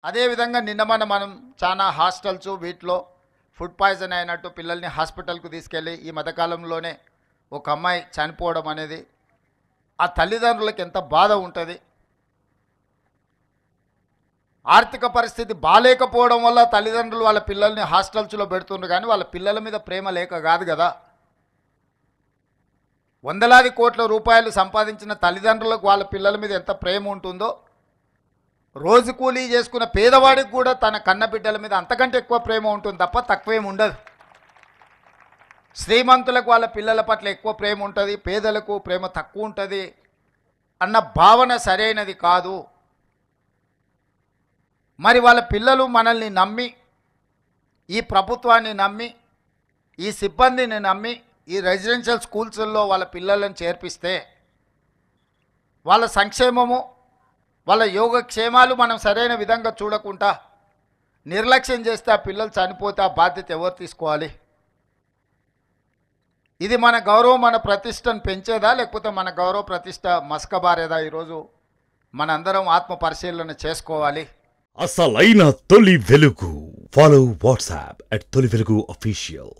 అదేవిధంగా నిన్న మనం చాలా హాస్టల్స్ వీటిలో ఫుడ్ పాయిజన్ అయినట్టు పిల్లల్ని హాస్పిటల్కు తీసుకెళ్ళి ఈ మధ్యకాలంలోనే ఒక అమ్మాయి చనిపోవడం అనేది ఆ తల్లిదండ్రులకు ఎంత బాధ ఉంటుంది. ఆర్థిక పరిస్థితి బాలేకపోవడం వల్ల తల్లిదండ్రులు వాళ్ళ పిల్లల్ని హాస్టల్స్లో పెడుతుండ్రు, కానీ వాళ్ళ పిల్లల మీద ప్రేమ లేక కాదు కదా. వందలాది కోట్ల రూపాయలు సంపాదించిన తల్లిదండ్రులకు వాళ్ళ పిల్లల మీద ఎంత ప్రేమ ఉంటుందో, రోజు కూలీ చేసుకున్న పేదవాడికి కూడా తన కన్న బిడ్డల మీద అంతకంటే ఎక్కువ ప్రేమ ఉంటుంది తప్ప తక్కువేం ఉండదు. శ్రీమంతులకు వాళ్ళ పిల్లల పట్ల ఎక్కువ ప్రేమ ఉంటుంది, పేదలకు ప్రేమ తక్కువ ఉంటుంది అన్న భావన సరైనది కాదు. మరి వాళ్ళ పిల్లలు మనల్ని నమ్మి, ఈ ప్రభుత్వాన్ని నమ్మి, ఈ సిబ్బందిని నమ్మి ఈ రెసిడెన్షియల్ స్కూల్స్లో వాళ్ళ పిల్లలను చేర్పిస్తే వాళ్ళ సంక్షేమము, వాళ్ళ యోగక్షేమాలు మనం సరైన విధంగా చూడకుండా నిర్లక్ష్యం చేస్తే ఆ పిల్లలు చనిపోతే ఆ బాధ్యత ఎవరు తీసుకోవాలి? ఇది మన గౌరవం, మన ప్రతిష్టను పెంచేదా, లేకపోతే మన గౌరవ ప్రతిష్ట మసకబారేదా? ఈరోజు మనందరం ఆత్మ పరిశీలన చేసుకోవాలి. అసలైన తొలి వెలుగు. ఫాలో వాట్సాప్ @తొలి వెలుగు official.